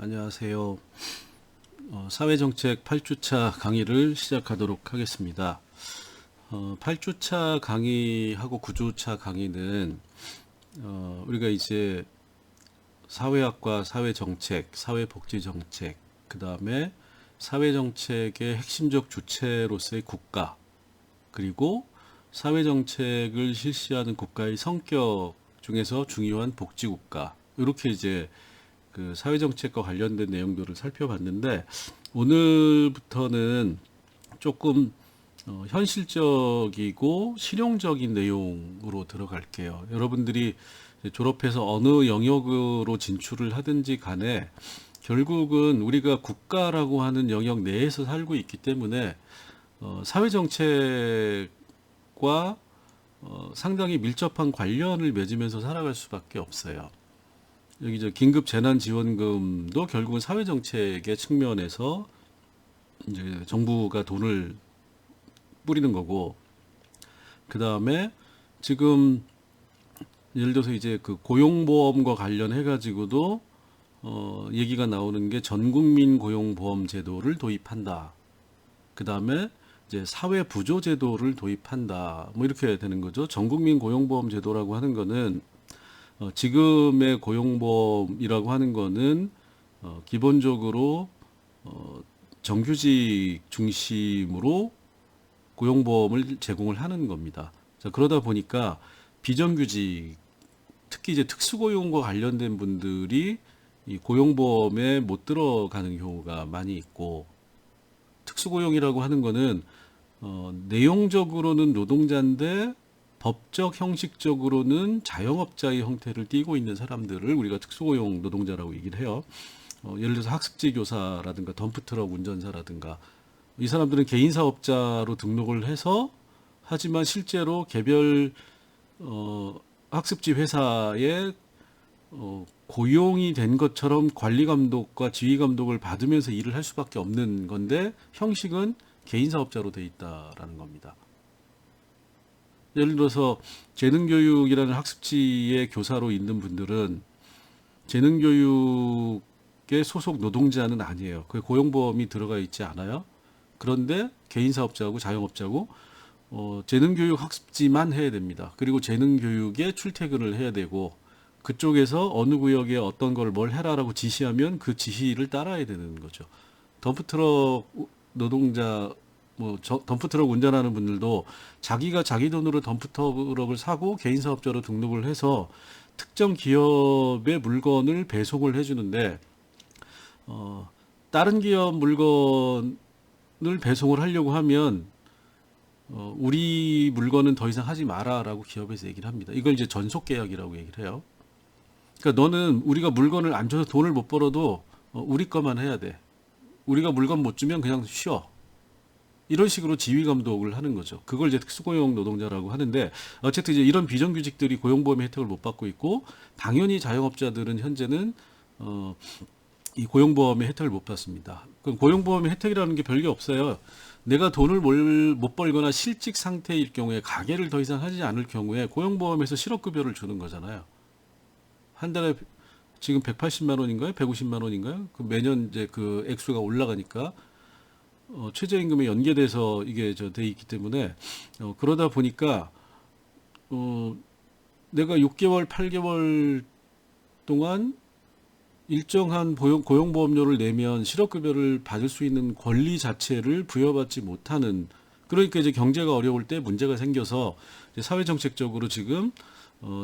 안녕하세요. 사회정책 8주차 강의를 시작하도록 하겠습니다. 8주차 강의하고 9주차 강의는 우리가 이제 사회학과 사회정책, 사회복지정책, 그 다음에 사회정책의 핵심적 주체로서의 국가, 그리고 사회정책을 실시하는 국가의 성격 중에서 중요한 복지국가, 이렇게 이제 그 사회정책과 관련된 내용들을 살펴봤는데, 오늘부터는 조금 현실적이고 실용적인 내용으로 들어갈게요. 여러분들이 졸업해서 어느 영역으로 진출을 하든지 간에 결국은 우리가 국가라고 하는 영역 내에서 살고 있기 때문에 사회정책과 상당히 밀접한 관련을 맺으면서 살아갈 수밖에 없어요. 여기 저 긴급 재난 지원금도 결국은 사회 정책의 측면에서 이제 정부가 돈을 뿌리는 거고, 그 다음에 지금 예를 들어서 이제 그 고용보험과 관련해 가지고도 얘기가 나오는 게 전국민 고용보험 제도를 도입한다. 그 다음에 이제 사회부조 제도를 도입한다. 뭐 이렇게 되는 거죠. 전국민 고용보험 제도라고 하는 거는 지금의 고용보험이라고 하는 거는 기본적으로 정규직 중심으로 고용보험을 제공을 하는 겁니다. 자, 그러다 보니까 비정규직, 특히 이제 특수고용과 관련된 분들이 이 고용보험에 못 들어가는 경우가 많이 있고, 특수고용이라고 하는 거는 내용적으로는 노동자인데 법적 형식적으로는 자영업자의 형태를 띠고 있는 사람들을 우리가 특수고용 노동자라고 얘기를 해요. 예를 들어서 학습지 교사라든가 덤프트럭 운전사라든가, 이 사람들은 개인사업자로 등록을 해서, 하지만 실제로 개별 학습지 회사에 고용이 된 것처럼 관리 감독과 지휘 감독을 받으면서 일을 할 수밖에 없는 건데, 형식은 개인사업자로 돼 있다라는 겁니다. 예를 들어서 재능교육이라는 학습지의 교사로 있는 분들은 재능교육의 소속 노동자는 아니에요. 그 고용보험이 들어가 있지 않아요. 그런데 개인사업자고 자영업자고 재능교육 학습지만 해야 됩니다. 그리고 재능교육에 출퇴근을 해야 되고, 그쪽에서 어느 구역에 어떤 걸 뭘 해라라고 지시하면 그 지시를 따라야 되는 거죠. 덤프트럭 노동자, 덤프트럭 운전하는 분들도 자기가 자기 돈으로 덤프트럭을 사고 개인사업자로 등록을 해서 특정 기업의 물건을 배송을 해주는데, 다른 기업 물건을 배송을 하려고 하면 우리 물건은 더 이상 하지 마라라고 기업에서 얘기를 합니다. 이걸 이제 전속 계약이라고 얘기를 해요. 그러니까 너는 우리가 물건을 안 줘서 돈을 못 벌어도 우리 것만 해야 돼. 우리가 물건 못 주면 그냥 쉬어. 이런 식으로 지휘 감독을 하는 거죠. 그걸 이제 특수고용 노동자라고 하는데, 어쨌든 이제 이런 비정규직들이 고용보험의 혜택을 못 받고 있고, 당연히 자영업자들은 현재는 이 고용보험의 혜택을 못 받습니다. 그럼 고용보험의 혜택이라는 게 별게 없어요. 내가 돈을 못 벌거나 실직 상태일 경우에, 가게를 더 이상 하지 않을 경우에 고용보험에서 실업급여를 주는 거잖아요. 한 달에 지금 180만 원인가요? 150만 원인가요? 그 매년 이제 그 액수가 올라가니까 최저임금에 연계돼서 이게 돼 있기 때문에, 그러다 보니까 내가 6개월, 8개월 동안 일정한 고용보험료를 내면 실업급여를 받을 수 있는 권리 자체를 부여받지 못하는, 그러니까 이제 경제가 어려울 때 문제가 생겨서 이제 사회정책적으로 지금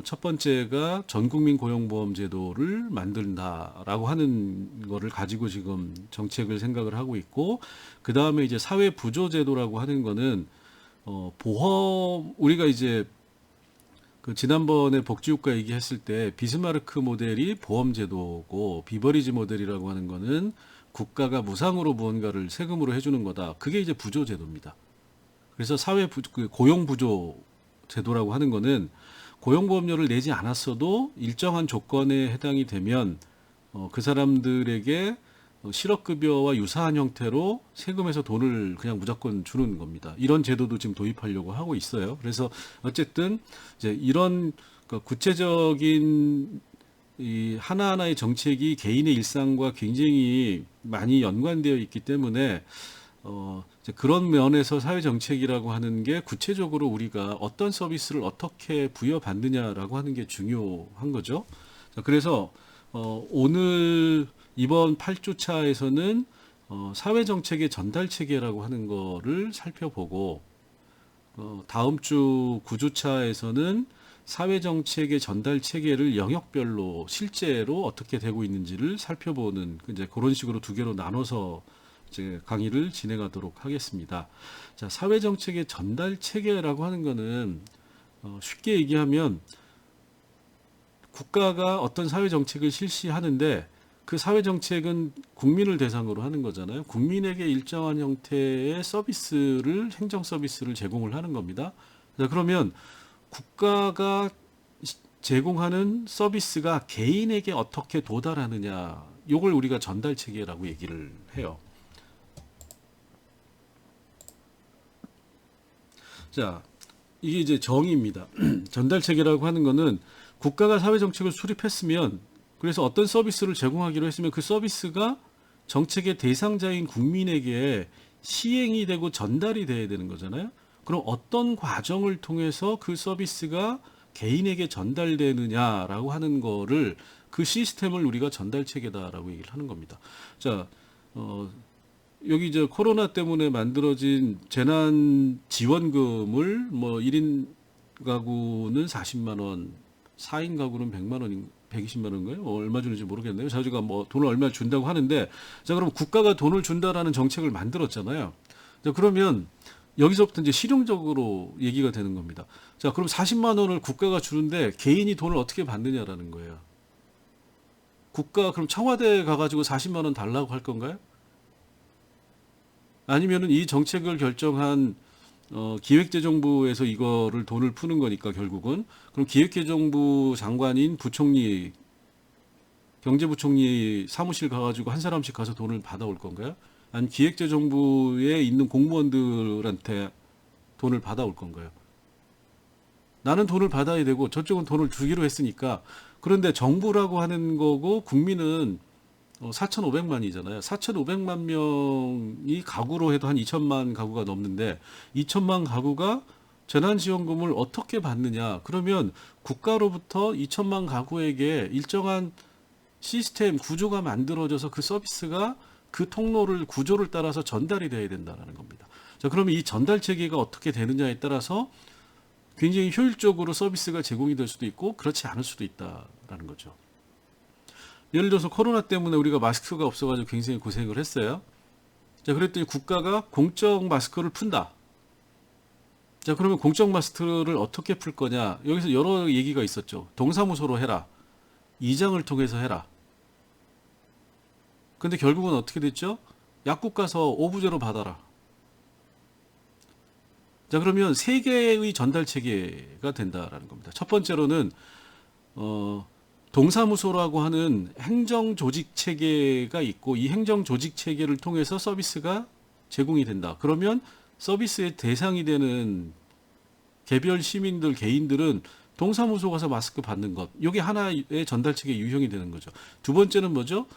첫 번째가 전국민 고용보험 제도를 만든다라고 하는 거를 가지고 지금 정책을 생각을 하고 있고, 그 다음에 이제 사회부조 제도라고 하는 거는 보험, 우리가 이제 그 지난번에 복지국가 얘기했을 때 비스마르크 모델이 보험 제도고, 비버리지 모델이라고 하는 거는 국가가 무상으로 무언가를 세금으로 해주는 거다. 그게 이제 부조 제도입니다. 그래서 고용 부조 제도라고 하는 거는 고용보험료를 내지 않았어도 일정한 조건에 해당이 되면 그 사람들에게 실업급여와 유사한 형태로 세금에서 돈을 그냥 무조건 주는 겁니다. 이런 제도도 지금 도입하려고 하고 있어요. 그래서 어쨌든 이제 이런 구체적인 이 하나하나의 정책이 개인의 일상과 굉장히 많이 연관되어 있기 때문에 이제 그런 면에서 사회 정책이라고 하는 게 구체적으로 우리가 어떤 서비스를 어떻게 부여받느냐라고 하는 게 중요한 거죠. 자, 그래서 오늘 이번 8주차에서는 사회 정책의 전달 체계라고 하는 거를 살펴보고 다음 주 9주차에서는 사회 정책의 전달 체계를 영역별로 실제로 어떻게 되고 있는지를 살펴보는 이제 그런 식으로 두 개로 나눠서 이제 강의를 진행하도록 하겠습니다. 자, 사회 정책의 전달 체계라고 하는 거는 쉽게 얘기하면 국가가 어떤 사회 정책을 실시하는데 그 사회 정책은 국민을 대상으로 하는 거잖아요. 국민에게 일정한 형태의 서비스를 행정 서비스를 제공을 하는 겁니다. 자, 그러면 국가가 제공하는 서비스가 개인에게 어떻게 도달하느냐, 이걸 우리가 전달 체계라고 얘기를 해요. 자, 이게 이제 정의입니다. 전달 체계라고 하는 거는 국가가 사회 정책을 수립했으면, 그래서 어떤 서비스를 제공하기로 했으면 그 서비스가 정책의 대상자인 국민에게 시행이 되고 전달이 돼야 되는 거잖아요. 그럼 어떤 과정을 통해서 그 서비스가 개인에게 전달되느냐라고 하는 거를, 그 시스템을 우리가 전달 체계다라고 얘기를 하는 겁니다. 자, 여기 이제 코로나 때문에 만들어진 재난 지원금을 뭐 1인 가구는 40만 원, 4인 가구는 100만 원, 120만 원인가요? 얼마 주는지 모르겠네요. 자주가 뭐 돈을 얼마 준다고 하는데, 자, 그럼 국가가 돈을 준다라는 정책을 만들었잖아요. 자, 그러면 여기서부터 이제 실용적으로 얘기가 되는 겁니다. 자, 그럼 40만 원을 국가가 주는데 개인이 돈을 어떻게 받느냐라는 거예요. 국가 그럼 청와대에 가가지고 40만 원 달라고 할 건가요? 아니면은 이 정책을 결정한 기획재정부에서 이거를 돈을 푸는 거니까 결국은, 그럼 기획재정부 장관인 부총리, 경제부총리 사무실 가가지고 한 사람씩 가서 돈을 받아올 건가요? 아니면 기획재정부에 있는 공무원들한테 돈을 받아올 건가요? 나는 돈을 받아야 되고 저쪽은 돈을 주기로 했으니까. 그런데 정부라고 하는 거고 국민은 4,500만이잖아요. 4,500만 명이 가구로 해도 한 2천만 가구가 넘는데 2천만 가구가 재난지원금을 어떻게 받느냐. 그러면 국가로부터 2천만 가구에게 일정한 시스템 구조가 만들어져서 그 서비스가 그 통로를, 구조를 따라서 전달이 돼야 된다는 겁니다. 자, 그러면 이 전달 체계가 어떻게 되느냐에 따라서 굉장히 효율적으로 서비스가 제공이 될 수도 있고 그렇지 않을 수도 있다라는 거죠. 예를 들어서 코로나 때문에 우리가 마스크가 없어가지고 굉장히 고생을 했어요. 자, 그랬더니 국가가 공적 마스크를 푼다. 자, 그러면 공적 마스크를 어떻게 풀 거냐? 여기서 여러 얘기가 있었죠. 동사무소로 해라. 이장을 통해서 해라. 근데 결국은 어떻게 됐죠? 약국 가서 오부제로 받아라. 자, 그러면 세 개의 전달 체계가 된다라는 겁니다. 첫 번째로는 동사무소라고 하는 행정 조직 체계가 있고, 이 행정 조직 체계를 통해서 서비스가 제공이 된다. 그러면 서비스의 대상이 되는 개별 시민들, 개인들은 동사무소 가서 마스크 받는 것, 이게 하나의 전달 체계 유형이 되는 거죠. 두 번째는 뭐죠?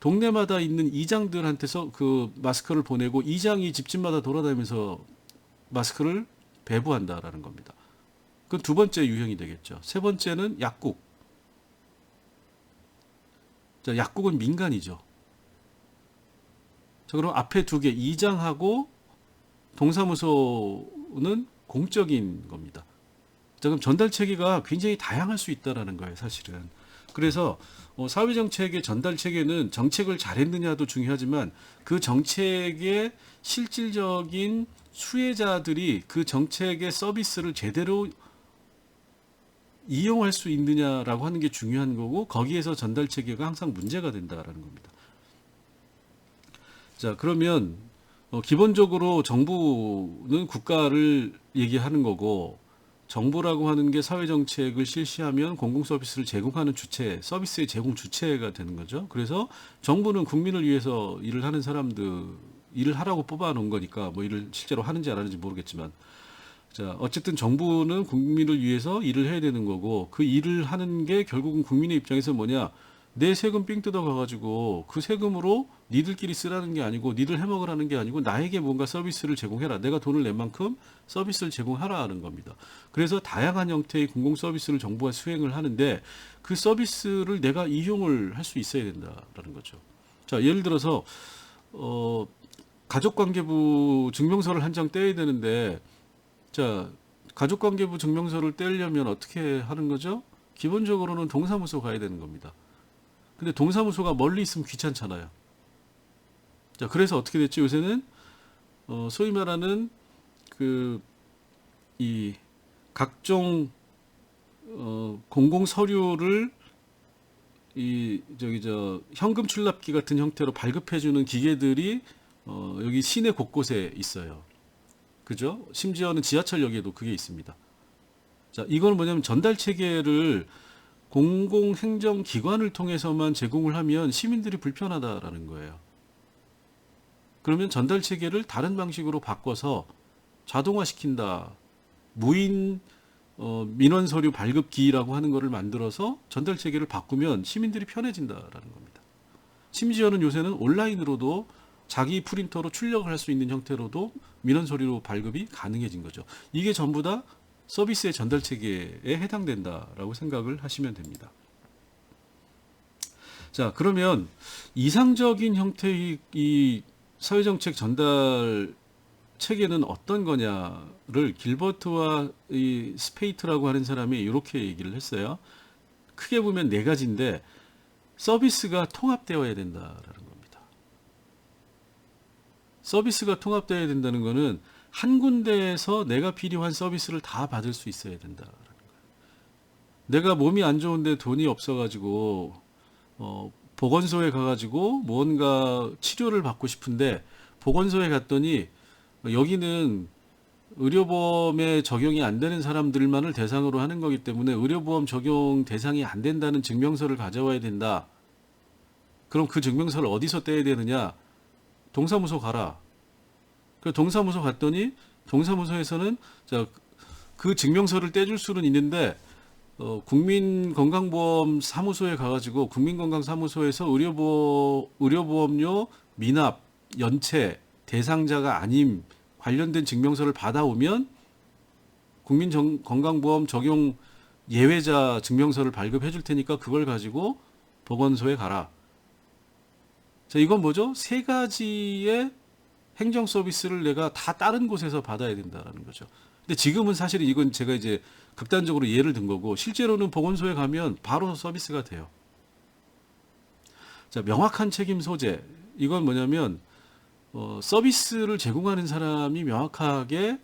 동네마다 있는 이장들한테서 그 마스크를 보내고 이장이 집집마다 돌아다니면서 마스크를 배부한다라는 겁니다. 그건 두 번째 유형이 되겠죠. 세 번째는 약국. 자, 약국은 민간이죠. 자, 그럼 앞에 두 개, 이장하고 동사무소는 공적인 겁니다. 자, 그럼 전달 체계가 굉장히 다양할 수 있다라는 거예요, 사실은. 그래서 사회정책의 전달 체계는 정책을 잘했느냐도 중요하지만 그 정책의 실질적인 수혜자들이 그 정책의 서비스를 제대로 이용할 수 있느냐라고 하는 게 중요한 거고, 거기에서 전달 체계가 항상 문제가 된다라는 겁니다. 자, 그러면 기본적으로 정부는 국가를 얘기하는 거고, 정부라고 하는 게 사회정책을 실시하면 공공서비스를 제공하는 주체, 서비스의 제공 주체가 되는 거죠. 그래서 정부는 국민을 위해서 일을 하는 사람들, 일을 하라고 뽑아놓은 거니까, 뭐 일을 실제로 하는지 안 하는지 모르겠지만, 자, 어쨌든 정부는 국민을 위해서 일을 해야 되는 거고 그 일을 하는 게 결국은 국민의 입장에서 뭐냐? 내 세금 삥 뜯어 가가지고 그 세금으로 니들끼리 쓰라는 게 아니고 니들 해먹으라는 게 아니고 나에게 뭔가 서비스를 제공해라. 내가 돈을 낸 만큼 서비스를 제공하라는 겁니다. 그래서 다양한 형태의 공공 서비스를 정부가 수행을 하는데 그 서비스를 내가 이용을 할 수 있어야 된다라는 거죠. 자, 예를 들어서 가족관계부 증명서를 한 장 떼야 되는데 자, 가족관계부 증명서를 떼려면 어떻게 하는 거죠? 기본적으로는 동사무소 가야 되는 겁니다. 근데 동사무소가 멀리 있으면 귀찮잖아요. 자, 그래서 어떻게 됐지? 요새는 소위 말하는 그 이 각종 공공 서류를 이 저기 저 현금 출납기 같은 형태로 발급해주는 기계들이 여기 시내 곳곳에 있어요. 그죠? 심지어는 지하철역에도 그게 있습니다. 자, 이건 뭐냐면 전달 체계를 공공행정기관을 통해서만 제공을 하면 시민들이 불편하다라는 거예요. 그러면 전달 체계를 다른 방식으로 바꿔서 자동화시킨다. 무인 민원 서류 발급기라고 하는 거를 만들어서 전달 체계를 바꾸면 시민들이 편해진다라는 겁니다. 심지어는 요새는 온라인으로도 자기 프린터로 출력을 할 수 있는 형태로도 민원 서류 발급이 가능해진 거죠. 이게 전부 다 서비스의 전달 체계에 해당된다라고 생각을 하시면 됩니다. 자, 그러면 이상적인 형태의 이 사회정책 전달 체계는 어떤 거냐를 길버트와 이 스페이트라고 하는 사람이 이렇게 얘기를 했어요. 크게 보면 네 가지인데 서비스가 통합되어야 된다라는 겁니다. 서비스가 통합되어야 된다는 거는 한 군데에서 내가 필요한 서비스를 다 받을 수 있어야 된다라는 거예요. 내가 몸이 안 좋은데 돈이 없어가지고 보건소에 가가지고 뭔가 치료를 받고 싶은데 보건소에 갔더니 여기는 의료보험에 적용이 안 되는 사람들만을 대상으로 하는 거기 때문에 의료보험 적용 대상이 안 된다는 증명서를 가져와야 된다. 그럼 그 증명서를 어디서 떼야 되느냐? 동사무소 가라. 그 동사무소 갔더니 동사무소에서는 자, 그 증명서를 떼줄 수는 있는데 국민건강보험 사무소에 가가지고 국민건강사무소에서 의료보험료 미납 연체 대상자가 아님 관련된 증명서를 받아오면 국민건강보험 적용 예외자 증명서를 발급해 줄 테니까 그걸 가지고 보건소에 가라. 자, 이건 뭐죠? 세 가지의 행정 서비스를 내가 다 다른 곳에서 받아야 된다라는 거죠. 근데 지금은 사실 이건 제가 이제 극단적으로 예를 든 거고 실제로는 보건소에 가면 바로 서비스가 돼요. 자, 명확한 책임 소재. 이건 뭐냐면 서비스를 제공하는 사람이 명확하게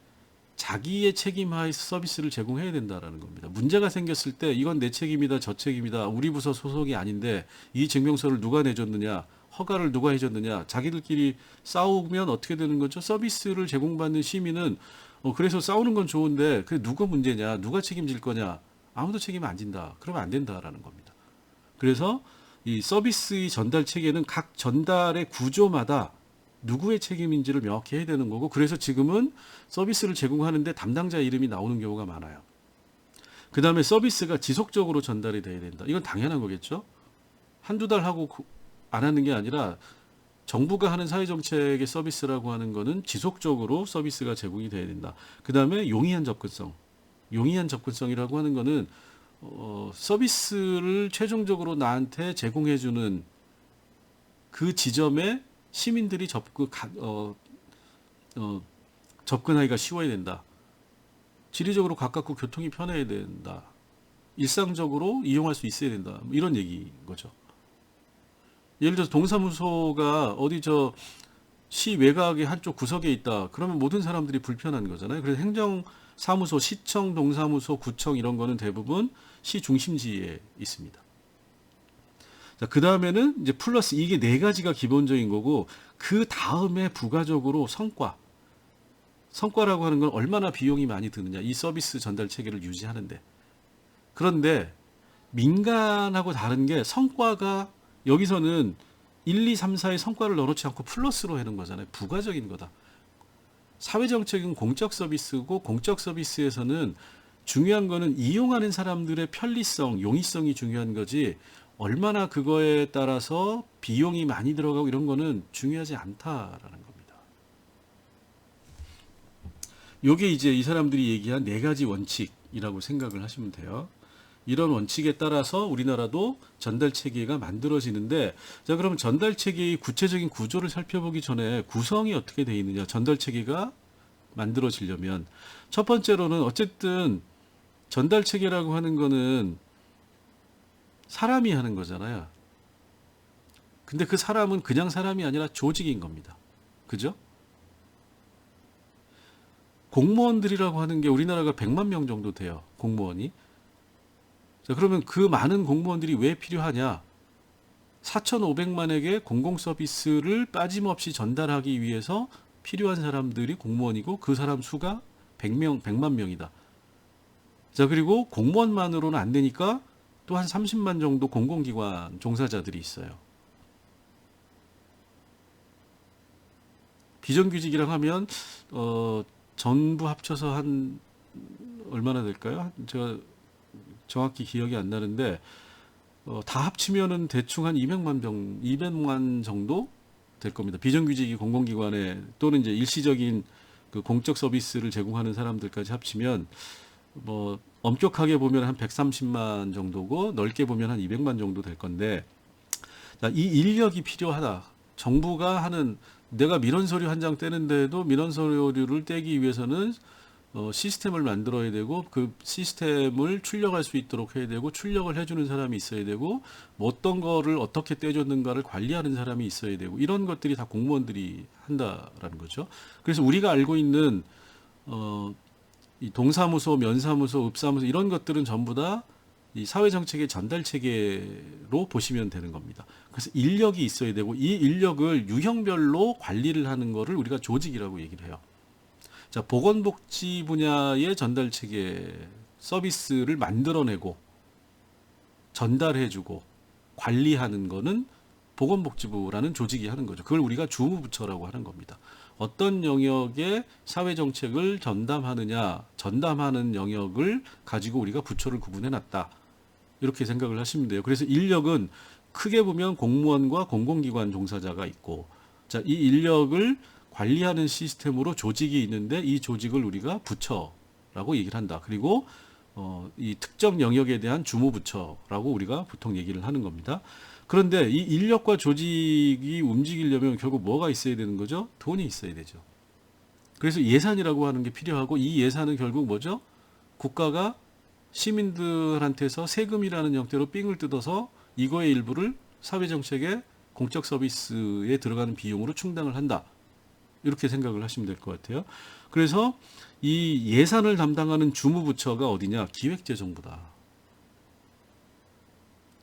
자기의 책임하에서 서비스를 제공해야 된다라는 겁니다. 문제가 생겼을 때 이건 내 책임이다, 저 책임이다, 우리 부서 소속이 아닌데 이 증명서를 누가 내줬느냐, 허가를 누가 해줬느냐, 자기들끼리 싸우면 어떻게 되는 거죠? 서비스를 제공받는 시민은 그래서 싸우는 건 좋은데 그게 누가 문제냐, 누가 책임질 거냐, 아무도 책임 안 진다. 그러면 안 된다라는 겁니다. 그래서 이 서비스의 전달 체계는 각 전달의 구조마다 누구의 책임인지를 명확히 해야 되는 거고 그래서 지금은 서비스를 제공하는데 담당자 이름이 나오는 경우가 많아요. 그 다음에 서비스가 지속적으로 전달이 돼야 된다. 이건 당연한 거겠죠. 한두 달 하고 안 하는 게 아니라 정부가 하는 사회정책의 서비스라고 하는 거는 지속적으로 서비스가 제공이 돼야 된다. 그 다음에 용이한 접근성. 용이한 접근성이라고 하는 거는 서비스를 최종적으로 나한테 제공해주는 그 지점에 시민들이 접근하기가 쉬워야 된다. 지리적으로 가깝고 교통이 편해야 된다. 일상적으로 이용할 수 있어야 된다. 이런 얘기인 거죠. 예를 들어서 동사무소가 어디 시 외곽의 한쪽 구석에 있다. 그러면 모든 사람들이 불편한 거잖아요. 그래서 행정사무소, 시청, 동사무소, 구청 이런 거는 대부분 시 중심지에 있습니다. 자, 그 다음에는 이제 플러스 이게 네 가지가 기본적인 거고 그 다음에 부가적으로 성과라고 하는 건 얼마나 비용이 많이 드느냐. 이 서비스 전달 체계를 유지하는데. 그런데 민간하고 다른 게 성과가 여기서는 1, 2, 3, 4의 성과를 넣어놓지 않고 플러스로 하는 거잖아요. 부가적인 거다. 사회정책은 공적 서비스고 공적 서비스에서는 중요한 거는 이용하는 사람들의 편리성, 용이성이 중요한 거지 얼마나 그거에 따라서 비용이 많이 들어가고 이런 거는 중요하지 않다라는 겁니다. 요게 이제 이 사람들이 얘기한 네 가지 원칙이라고 생각을 하시면 돼요. 이런 원칙에 따라서 우리나라도 전달 체계가 만들어지는데, 자, 그럼 전달 체계의 구체적인 구조를 살펴보기 전에 구성이 어떻게 되어 있느냐, 전달 체계가 만들어지려면 첫 번째로는 어쨌든 전달 체계라고 하는 거는 사람이 하는 거잖아요. 근데 그 사람은 그냥 사람이 아니라 조직인 겁니다. 그죠? 공무원들이라고 하는 게 우리나라가 100만 명 정도 돼요. 공무원이. 자, 그러면 그 많은 공무원들이 왜 필요하냐? 4,500만에게 공공 서비스를 빠짐없이 전달하기 위해서 필요한 사람들이 공무원이고 그 사람 수가 100만 명이다. 자, 그리고 공무원만으로는 안 되니까 또 한 30만 정도 공공기관 종사자들이 있어요. 비정규직이랑 하면 전부 합쳐서 한 얼마나 될까요? 제가 정확히 기억이 안 나는데 다 합치면은 대충 한 200만 정도 될 겁니다. 비정규직이 공공기관에 또는 이제 일시적인 그 공적 서비스를 제공하는 사람들까지 합치면 뭐 엄격하게 보면 한 130만 정도고 넓게 보면 한 200만 정도 될 건데, 자, 이 인력이 필요하다. 정부가 하는, 내가 민원 서류 한 장 떼는데도 민원 서류를 떼기 위해서는 시스템을 만들어야 되고 그 시스템을 출력할 수 있도록 해야 되고 출력을 해주는 사람이 있어야 되고 뭐 어떤 거를 어떻게 떼줬는가를 관리하는 사람이 있어야 되고 이런 것들이 다 공무원들이 한다라는 거죠. 그래서 우리가 알고 있는 이 동사무소, 면사무소, 읍사무소 이런 것들은 전부 다 이 사회정책의 전달 체계로 보시면 되는 겁니다. 그래서 인력이 있어야 되고 이 인력을 유형별로 관리를 하는 거를 우리가 조직이라고 얘기를 해요. 자, 보건복지 분야의 전달 체계 서비스를 만들어내고 전달해주고 관리하는 거는 보건복지부라는 조직이 하는 거죠. 그걸 우리가 주무부처라고 하는 겁니다. 어떤 영역의 사회정책을 전담하는 영역을 가지고 우리가 부처를 구분해놨다. 이렇게 생각을 하시면 돼요. 그래서 인력은 크게 보면 공무원과 공공기관 종사자가 있고, 자, 이 인력을 관리하는 시스템으로 조직이 있는데 이 조직을 우리가 부처라고 얘기를 한다. 그리고 이 특정 영역에 대한 주무부처라고 우리가 보통 얘기를 하는 겁니다. 그런데 이 인력과 조직이 움직이려면 결국 뭐가 있어야 되는 거죠? 돈이 있어야 되죠. 그래서 예산이라고 하는 게 필요하고 이 예산은 결국 뭐죠? 국가가 시민들한테서 세금이라는 형태로 삥을 뜯어서 이거의 일부를 사회정책의 공적 서비스에 들어가는 비용으로 충당을 한다. 이렇게 생각을 하시면 될 것 같아요. 그래서 이 예산을 담당하는 주무부처가 어디냐? 기획재정부다.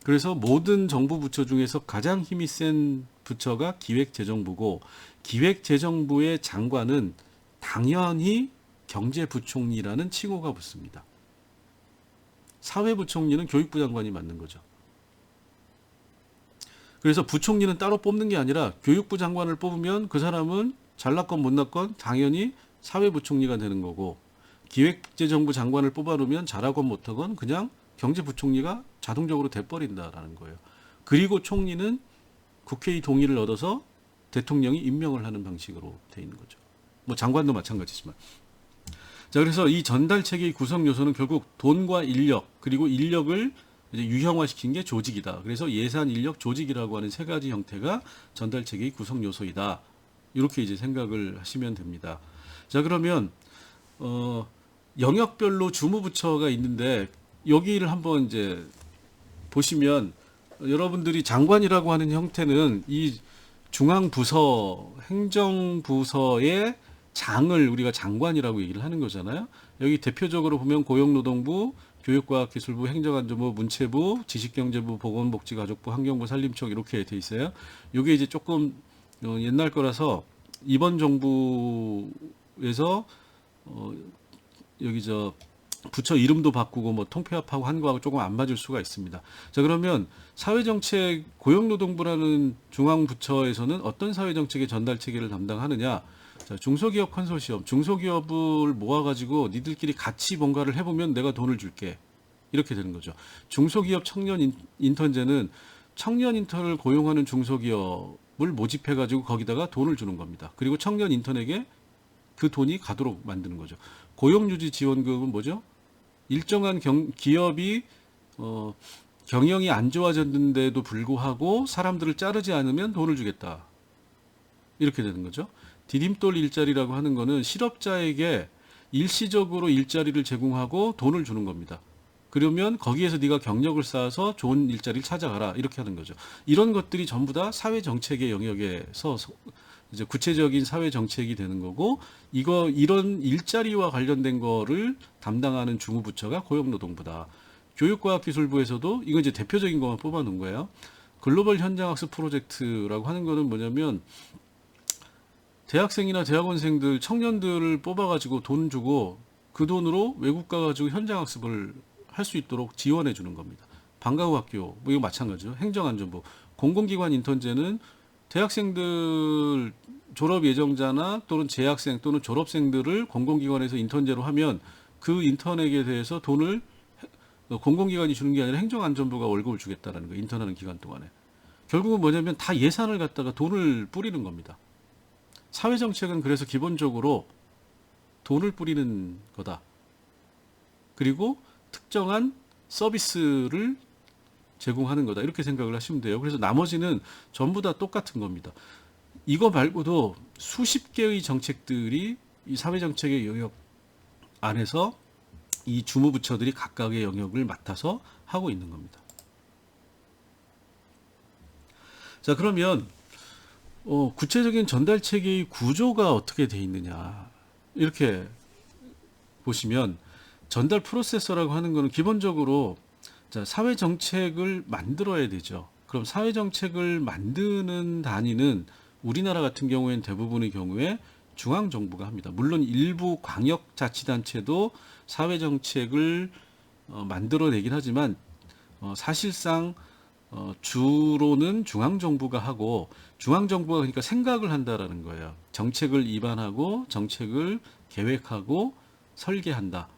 그래서 모든 정부 부처 중에서 가장 힘이 센 부처가 기획재정부고 기획재정부의 장관은 당연히 경제부총리라는 칭호가 붙습니다. 사회부총리는 교육부 장관이 맡는 거죠. 그래서 부총리는 따로 뽑는 게 아니라 교육부 장관을 뽑으면 그 사람은 잘났건 못났건 당연히 사회부총리가 되는 거고 기획재정부 장관을 뽑아놓으면 잘하건 못하건 그냥 경제부총리가 자동적으로 돼버린다라는 거예요. 그리고 총리는 국회의 동의를 얻어서 대통령이 임명을 하는 방식으로 돼 있는 거죠. 뭐 장관도 마찬가지지만. 자, 그래서 이 전달 체계의 구성 요소는 결국 돈과 인력, 그리고 인력을 이제 유형화시킨 게 조직이다. 그래서 예산, 인력, 조직이라고 하는 세 가지 형태가 전달 체계의 구성 요소이다. 이렇게 이제 생각을 하시면 됩니다. 자, 그러면 영역별로 주무부처가 있는데 여기를 한번 이제 보시면 여러분들이 장관이라고 하는 형태는 이 중앙부서, 행정부서의 장을 우리가 장관이라고 얘기를 하는 거잖아요. 여기 대표적으로 보면 고용노동부, 교육과학기술부, 행정안전부, 문체부, 지식경제부, 보건복지가족부, 환경부, 산림청 이렇게 돼 있어요. 이게 이제 조금 옛날 거라서 이번 정부에서 여기 부처 이름도 바꾸고 뭐 통폐합하고 한 거하고 조금 안 맞을 수가 있습니다. 자, 그러면 사회정책 고용노동부라는 중앙부처에서는 어떤 사회정책의 전달 체계를 담당하느냐? 자, 중소기업 컨소시엄, 중소기업을 모아가지고 니들끼리 같이 뭔가를 해보면 내가 돈을 줄게. 이렇게 되는 거죠. 중소기업 청년 인턴제는 청년 인턴을 고용하는 중소기업을 모집해가지고 거기다가 돈을 주는 겁니다. 그리고 청년 인턴에게 그 돈이 가도록 만드는 거죠. 고용유지 지원금은 뭐죠? 일정한 기업이 경영이 안 좋아졌는데도 불구하고 사람들을 자르지 않으면 돈을 주겠다. 이렇게 되는 거죠. 디딤돌 일자리라고 하는 거는 실업자에게 일시적으로 일자리를 제공하고 돈을 주는 겁니다. 그러면 거기에서 네가 경력을 쌓아서 좋은 일자리를 찾아가라 이렇게 하는 거죠. 이런 것들이 전부 다 사회 정책의 영역에서 이제 구체적인 사회 정책이 되는 거고 이런 일자리와 관련된 거를 담당하는 중후부처가 고용노동부다. 교육과학기술부에서도 이거 이제 대표적인 것만 뽑아 놓은 거예요. 글로벌 현장학습 프로젝트라고 하는 거는 뭐냐면 대학생이나 대학원생들, 청년들을 뽑아가지고 돈 주고 그 돈으로 외국 가가지고 현장학습을 할 수 있도록 지원해 주는 겁니다. 방과 후 학교, 뭐 이거 마찬가지죠. 행정안전부, 공공기관 인턴제는 대학생들 졸업 예정자나 또는 재학생 또는 졸업생들을 공공기관에서 인턴제로 하면 그 인턴에게 대해서 돈을 공공기관이 주는 게 아니라 행정안전부가 월급을 주겠다라는 거예요. 인턴하는 기간 동안에. 결국은 뭐냐면 다 예산을 갖다가 돈을 뿌리는 겁니다. 사회정책은 그래서 기본적으로 돈을 뿌리는 거다. 그리고 특정한 서비스를 제공하는 거다. 이렇게 생각을 하시면 돼요. 그래서 나머지는 전부 다 똑같은 겁니다. 이거 말고도 수십 개의 정책들이 이 사회정책의 영역 안에서 이 주무부처들이 각각의 영역을 맡아서 하고 있는 겁니다. 자, 그러면 구체적인 전달 체계의 구조가 어떻게 돼 있느냐 이렇게 보시면 전달 프로세서라고 하는 것은 기본적으로 자, 사회 정책을 만들어야 되죠. 그럼 사회 정책을 만드는 단위는 우리나라 같은 경우에는 대부분의 경우에 중앙 정부가 합니다. 물론 일부 광역 자치단체도 사회 정책을 만들어내긴 하지만 사실상 주로는 중앙 정부가 하고 중앙 정부가 그러니까 생각을 한다라는 거예요. 정책을 입안하고 정책을 계획하고 설계한다.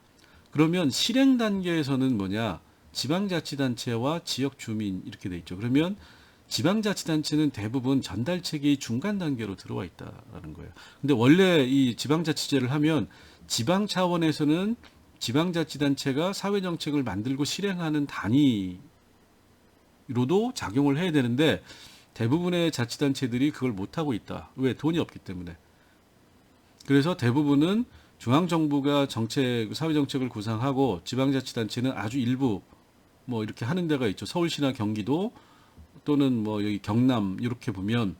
그러면 실행 단계에서는 뭐냐? 지방자치단체와 지역 주민 이렇게 돼 있죠. 그러면 지방자치단체는 대부분 전달 체계의 중간 단계로 들어와 있다라는 거예요. 근데 원래 이 지방자치제를 하면 지방 차원에서는 지방자치단체가 사회정책을 만들고 실행하는 단위로도 작용을 해야 되는데 대부분의 자치단체들이 그걸 못하고 있다. 왜? 돈이 없기 때문에. 그래서 대부분은 중앙정부가 사회정책을 구상하고 지방자치단체는 아주 일부 뭐 이렇게 하는 데가 있죠. 서울시나 경기도 또는 뭐 여기 경남 이렇게 보면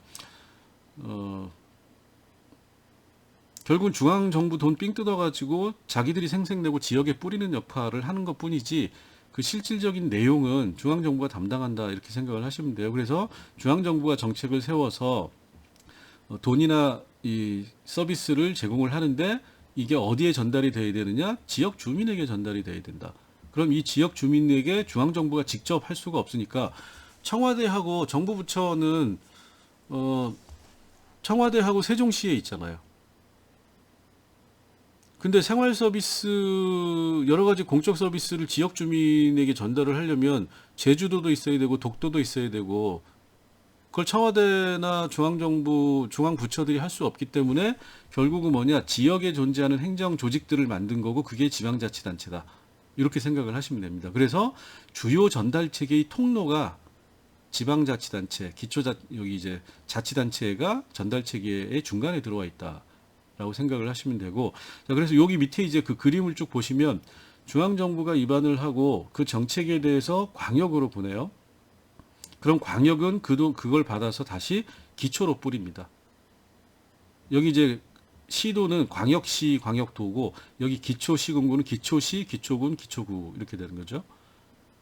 결국은 중앙정부 돈 삥 뜯어가지고 자기들이 생색내고 지역에 뿌리는 역할을 하는 것 뿐이지 그 실질적인 내용은 중앙정부가 담당한다 이렇게 생각을 하시면 돼요. 그래서 중앙정부가 정책을 세워서 돈이나 이 서비스를 제공을 하는데 이게 어디에 전달이 돼야 되느냐? 지역 주민에게 전달이 돼야 된다. 그럼 이 지역 주민에게 중앙정부가 직접 할 수가 없으니까 청와대하고 정부 부처는 청와대하고 세종시에 있잖아요. 근데 생활 서비스 여러 가지 공적 서비스를 지역 주민에게 전달을 하려면 제주도도 있어야 되고 독도도 있어야 되고 그걸 청와대나 중앙정부, 중앙부처들이 할 수 없기 때문에 결국은 뭐냐 지역에 존재하는 행정 조직들을 만든 거고 그게 지방자치단체다. 이렇게 생각을 하시면 됩니다. 그래서 주요 전달 체계의 통로가 지방자치단체, 여기 이제 자치단체가 전달 체계의 중간에 들어와 있다라고 생각을 하시면 되고, 자, 그래서 여기 밑에 이제 그 그림을 쭉 보시면 중앙정부가 입안을 하고 그 정책에 대해서 광역으로 보내요. 그럼 광역은 그걸 받아서 다시 기초로 뿌립니다. 여기 이제 시도는 광역시, 광역도고 여기 기초시군구는 기초시, 기초군, 기초구 이렇게 되는 거죠.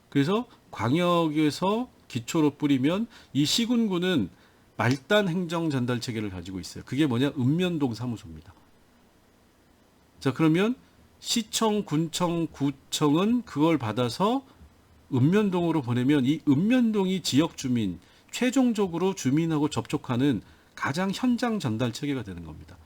그래서 광역에서 기초로 뿌리면 이 시군구는 말단 행정 전달 체계를 가지고 있어요. 그게 뭐냐? 읍면동 사무소입니다. 자, 그러면 시청, 군청, 구청은 그걸 받아서 읍면동으로 보내면 이 읍면동이 지역 주민, 최종적으로 주민하고 접촉하는 가장 현장 전달 체계가 되는 겁니다.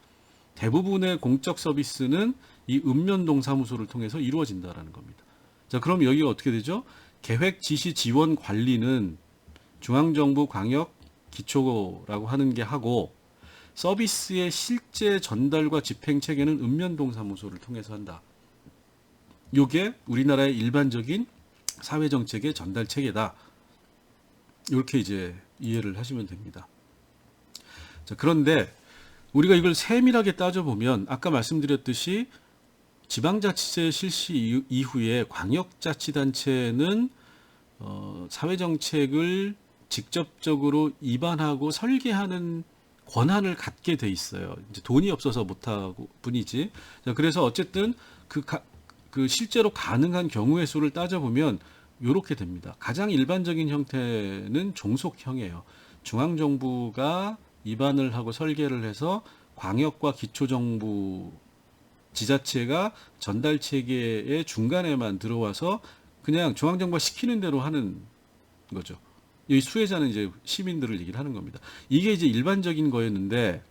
대부분의 공적 서비스는 이 읍면동사무소를 통해서 이루어진다라는 겁니다. 자, 그럼 여기가 어떻게 되죠? 계획, 지시, 지원, 관리는 중앙정부, 광역, 기초라고 하는 게 하고, 서비스의 실제 전달과 집행 체계는 읍면동사무소를 통해서 한다. 이게 우리나라의 일반적인 사회정책의 전달 체계다. 이렇게 이제 이해를 하시면 됩니다. 자, 그런데 우리가 이걸 세밀하게 따져보면 아까 말씀드렸듯이 지방자치제 실시 이후에 광역자치단체는 사회정책을 직접적으로 입안하고 설계하는 권한을 갖게 돼 있어요. 이제 돈이 없어서 못하고 뿐이지. 자, 그래서 어쨌든 그 실제로 가능한 경우의 수를 따져보면 이렇게 됩니다. 가장 일반적인 형태는 종속형이에요. 중앙정부가 입안을 하고 설계를 해서 광역과 기초정부 지자체가 전달 체계의 중간에만 들어와서 그냥 중앙정부가 시키는 대로 하는 거죠. 이 수혜자는 이제 시민들을 얘기를 하는 겁니다. 이게 이제 일반적인 거였는데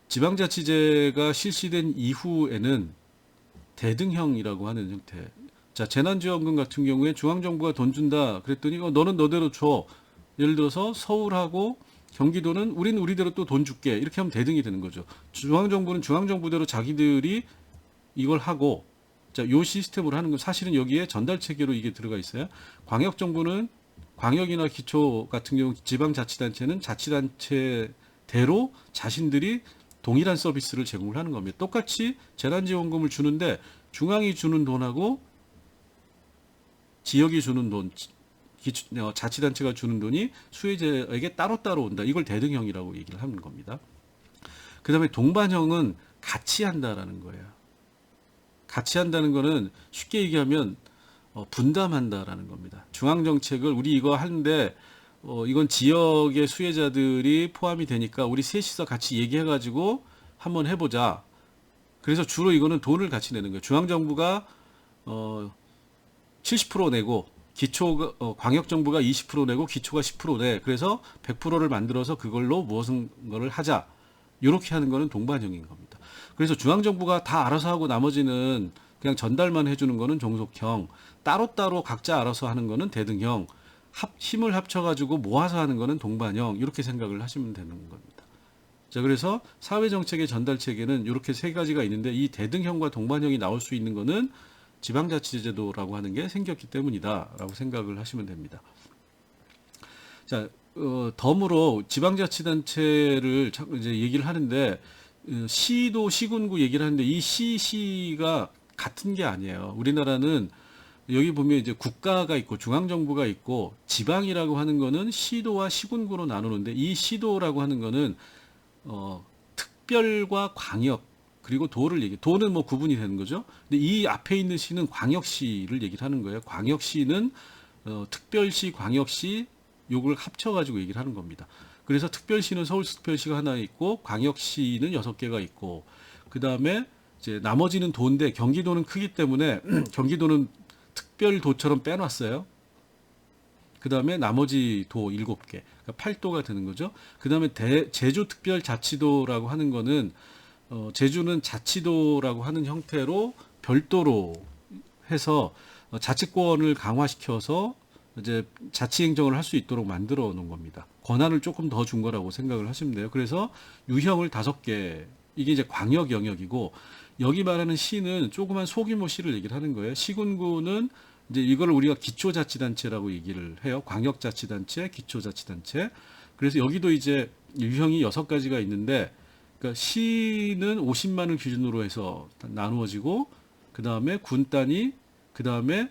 지방자치제가 실시된 이후에는 대등형이라고 하는 형태. 자, 재난지원금 같은 경우에 중앙정부가 돈 준다 그랬더니 너는 너대로 줘. 예를 들어서 서울하고 경기도는 우리는 우리대로 또 돈 줄게. 이렇게 하면 대등이 되는 거죠. 중앙정부는 중앙정부대로 자기들이 이걸 하고, 자, 요 시스템으로 하는 건 사실은 여기에 전달 체계로 이게 들어가 있어요. 광역정부는 광역이나 기초 같은 경우 지방자치단체는 자치단체대로 자신들이 동일한 서비스를 제공을 하는 겁니다. 똑같이 재난지원금을 주는데 중앙이 주는 돈하고 지역이 주는 돈, 자치단체가 주는 돈이 수혜자에게 따로따로 온다. 이걸 대등형이라고 얘기를 하는 겁니다. 그 다음에 동반형은 같이 한다라는 거예요. 같이 한다는 거는 쉽게 얘기하면 분담한다라는 겁니다. 중앙정책을 우리 이거 하는데 이건 지역의 수혜자들이 포함이 되니까 우리 셋이서 같이 얘기해가지고 한번 해보자. 그래서 주로 이거는 돈을 같이 내는 거예요. 중앙정부가 70% 내고 광역정부가 20% 내고 기초가 10% 내. 그래서 100%를 만들어서 그걸로 무엇을 하자. 이렇게 하는 거는 동반형인 겁니다. 그래서 중앙정부가 다 알아서 하고 나머지는 그냥 전달만 해주는 거는 종속형. 따로따로 각자 알아서 하는 거는 대등형. 힘을 합쳐가지고 모아서 하는 거는 동반형. 이렇게 생각을 하시면 되는 겁니다. 자, 그래서 사회정책의 전달체계는 이렇게 세 가지가 있는데 이 대등형과 동반형이 나올 수 있는 거는 지방자치제도라고 하는 게 생겼기 때문이다라고 생각을 하시면 됩니다. 자, 덤으로 지방자치단체를 이제 얘기를 하는데 시도 시군구 얘기를 하는데 이 시가 같은 게 아니에요. 우리나라는 여기 보면 이제 국가가 있고 중앙정부가 있고 지방이라고 하는 거는 시도와 시군구로 나누는데 이 시도라고 하는 거는 특별과 광역 그리고 도는 뭐 구분이 되는 거죠. 근데 이 앞에 있는 시는 광역시를 얘기를 하는 거예요. 광역시는 특별시, 광역시 요걸 합쳐가지고 얘기를 하는 겁니다. 그래서 특별시는 서울특별시가 하나 있고 광역시는 6개가 있고 그 다음에 이제 나머지는 도인데 경기도는 크기 때문에 경기도는 특별도처럼 빼놨어요. 그 다음에 나머지 도 7개, 그러니까 8도가 되는 거죠. 그 다음에 제주특별자치도라고 하는 거는 제주는 자치도라고 하는 형태로 별도로 해서 자치권을 강화시켜서 이제 자치행정을 할 수 있도록 만들어 놓은 겁니다. 권한을 조금 더 준 거라고 생각을 하시면 돼요. 그래서 유형을 5개, 이게 이제 광역 영역이고 여기 말하는 시는 조그만 소규모 시를 얘기를 하는 거예요. 시군구는 이제 이걸 우리가 기초자치단체라고 얘기를 해요. 광역자치단체, 기초자치단체. 그래서 여기도 이제 유형이 6가지가 있는데 그러니까 시는 50만을 기준으로 해서 나누어지고 그 다음에 군 단위, 그 다음에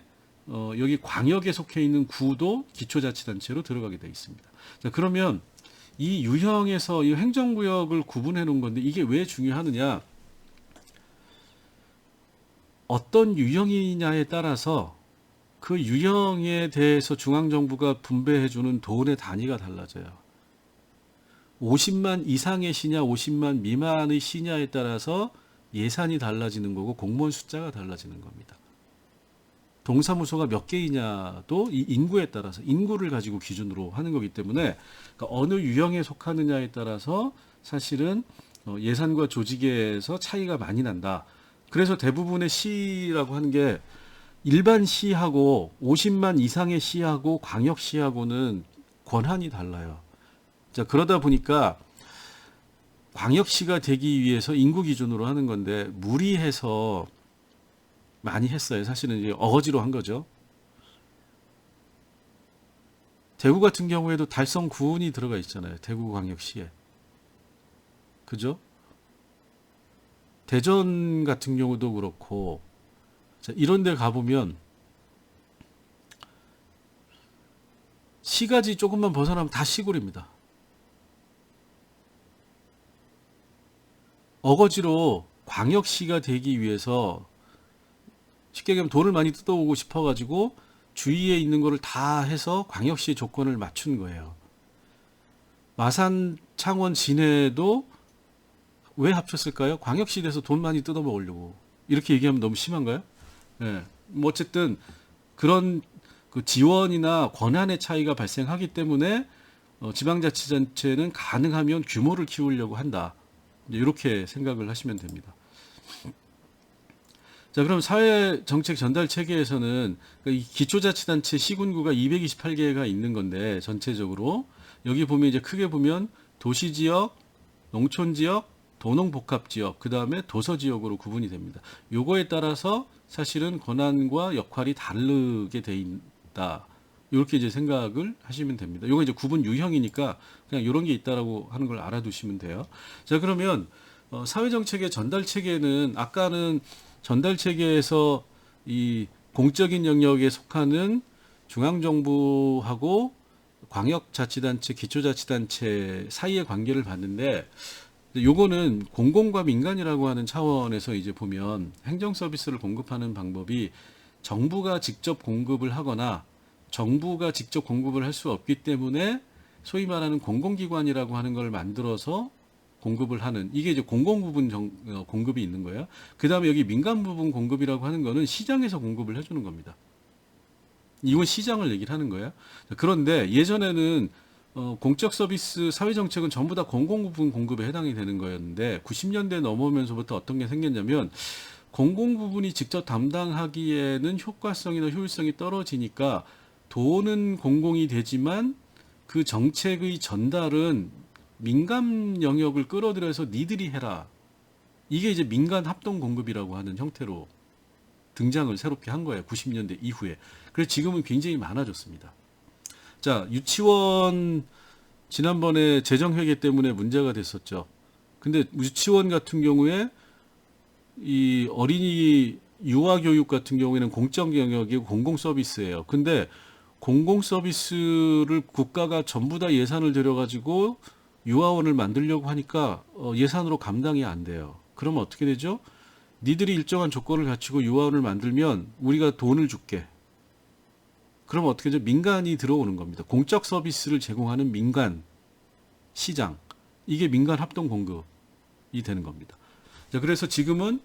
여기 광역에 속해 있는 구도 기초자치단체로 들어가게 되어 있습니다. 자, 그러면 이 유형에서 이 행정구역을 구분해 놓은 건데 이게 왜 중요하느냐? 어떤 유형이냐에 따라서 그 유형에 대해서 중앙정부가 분배해주는 돈의 단위가 달라져요. 50만 이상의 시냐 50만 미만의 시냐에 따라서 예산이 달라지는 거고 공무원 숫자가 달라지는 겁니다. 동사무소가 몇 개이냐도 이 인구에 따라서 인구를 가지고 기준으로 하는 거기 때문에 그러니까 어느 유형에 속하느냐에 따라서 사실은 예산과 조직에서 차이가 많이 난다. 그래서 대부분의 시라고 하는 게 일반 시하고 50만 이상의 시하고 광역시하고는 권한이 달라요. 자, 그러다 보니까 광역시가 되기 위해서 인구 기준으로 하는 건데 무리해서 많이 했어요. 사실은 이제 어거지로 한 거죠. 대구 같은 경우에도 달성 구운이 들어가 있잖아요. 대구광역시에. 그죠? 대전 같은 경우도 그렇고, 자, 이런 데 가보면 시가지 조금만 벗어나면 다 시골입니다. 어거지로 광역시가 되기 위해서 쉽게 얘기하면 돈을 많이 뜯어오고 싶어가지고 주위에 있는 거를 다 해서 광역시 조건을 맞춘 거예요. 마산, 창원, 진해도 왜 합쳤을까요? 광역시 돼서 돈 많이 뜯어 먹으려고. 이렇게 얘기하면 너무 심한가요? 예. 뭐 어쨌든 그런 그 지원이나 권한의 차이가 발생하기 때문에 지방자치단체는 가능하면 규모를 키우려고 한다. 이렇게 생각을 하시면 됩니다. 자, 그럼 사회정책 전달 체계에서는 이 기초자치단체 시군구가 228개가 있는 건데 전체적으로 여기 보면 이제 크게 보면 도시지역, 농촌지역, 도농복합지역, 그 다음에 도서지역으로 구분이 됩니다. 요거에 따라서 사실은 권한과 역할이 다르게 돼 있다. 이렇게 이제 생각을 하시면 됩니다. 요거 이제 구분 유형이니까 그냥 이런 게 있다라고 하는 걸 알아두시면 돼요. 자, 그러면 사회정책의 전달 체계는 아까는 전달 체계에서 이 공적인 영역에 속하는 중앙정부하고 광역자치단체, 기초자치단체 사이의 관계를 봤는데 요거는 공공과 민간이라고 하는 차원에서 이제 보면 행정 서비스를 공급하는 방법이 정부가 직접 공급을 하거나 정부가 직접 공급을 할 수 없기 때문에 소위 말하는 공공기관이라고 하는 걸 만들어서 공급을 하는 이게 이제 공공 부분 공급이 있는 거예요. 그 다음에 여기 민간 부분 공급이라고 하는 거는 시장에서 공급을 해주는 겁니다. 이건 시장을 얘기를 하는 거예요. 그런데 예전에는 공적 서비스 사회정책은 전부 다 공공 부분 공급에 해당이 되는 거였는데 90년대 넘어오면서부터 어떤 게 생겼냐면 공공 부분이 직접 담당하기에는 효과성이나 효율성이 떨어지니까 돈은 공공이 되지만 그 정책의 전달은 민간 영역을 끌어들여서 니들이 해라. 이게 이제 민간 합동 공급이라고 하는 형태로 등장을 새롭게 한 거예요. 90년대 이후에. 그래서 지금은 굉장히 많아졌습니다. 자, 유치원 지난번에 재정회계 때문에 문제가 됐었죠. 근데 유치원 같은 경우에 이 어린이 유아교육 같은 경우에는 공적 영역이고 공공 서비스예요. 근데 공공 서비스를 국가가 전부 다 예산을 들여가지고 유아원을 만들려고 하니까 예산으로 감당이 안 돼요. 그러면 어떻게 되죠? 니들이 일정한 조건을 갖추고 유아원을 만들면 우리가 돈을 줄게. 그러면 어떻게 되죠? 민간이 들어오는 겁니다. 공적 서비스를 제공하는 민간 시장. 이게 민간 합동 공급이 되는 겁니다. 자, 그래서 지금은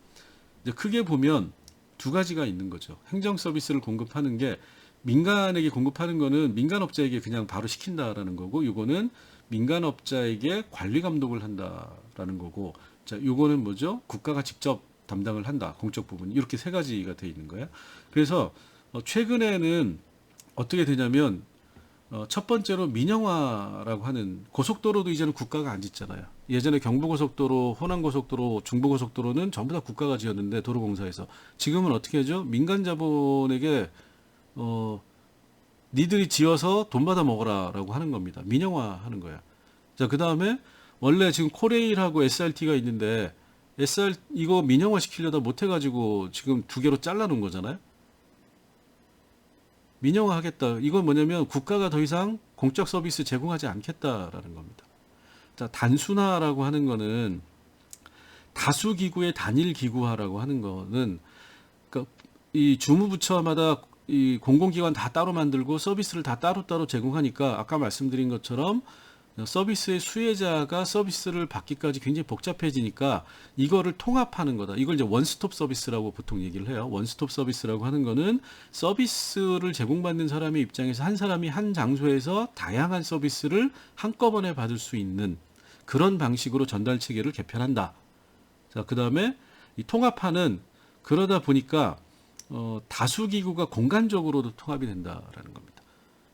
이제 크게 보면 두 가지가 있는 거죠. 행정 서비스를 공급하는 게 민간에게 공급하는 거는 민간업자에게 그냥 바로 시킨다라는 거고, 이거는 민간업자에게 관리 감독을 한다라는 거고, 자, 요거는 뭐죠? 국가가 직접 담당을 한다. 공적 부분. 이렇게 세 가지가 돼 있는 거예요. 그래서 최근에는 어떻게 되냐면 첫 번째로 민영화라고 하는 고속도로도 이제는 국가가 안 짓잖아요. 예전에 경부고속도로, 호남고속도로, 중부고속도로는 전부 다 국가가 지었는데 도로공사에서 지금은 어떻게 하죠? 민간 자본에게 니들이 지어서 돈 받아 먹어라라고 하는 겁니다. 민영화하는 거야. 자, 그 다음에 원래 지금 코레일하고 SRT가 있는데 이거 민영화 시키려다 못해가지고 지금 두 개로 잘라놓은 거잖아요. 민영화 하겠다. 이건 뭐냐면 국가가 더 이상 공적 서비스 제공하지 않겠다라는 겁니다. 자, 단순화라고 하는 거는 다수기구의 단일기구화라고 하는 거는 그러니까 이 주무부처마다 이 공공기관 다 따로 만들고 서비스를 다 따로따로 제공하니까 아까 말씀드린 것처럼 서비스의 수혜자가 서비스를 받기까지 굉장히 복잡해지니까 이거를 통합하는 거다. 이걸 이제 원스톱 서비스라고 보통 얘기를 해요. 원스톱 서비스라고 하는 거는 서비스를 제공받는 사람의 입장에서 한 사람이 한 장소에서 다양한 서비스를 한꺼번에 받을 수 있는 그런 방식으로 전달 체계를 개편한다. 자, 그다음에 이 통합하는 그러다 보니까 다수 기구가 공간적으로도 통합이 된다라는 겁니다.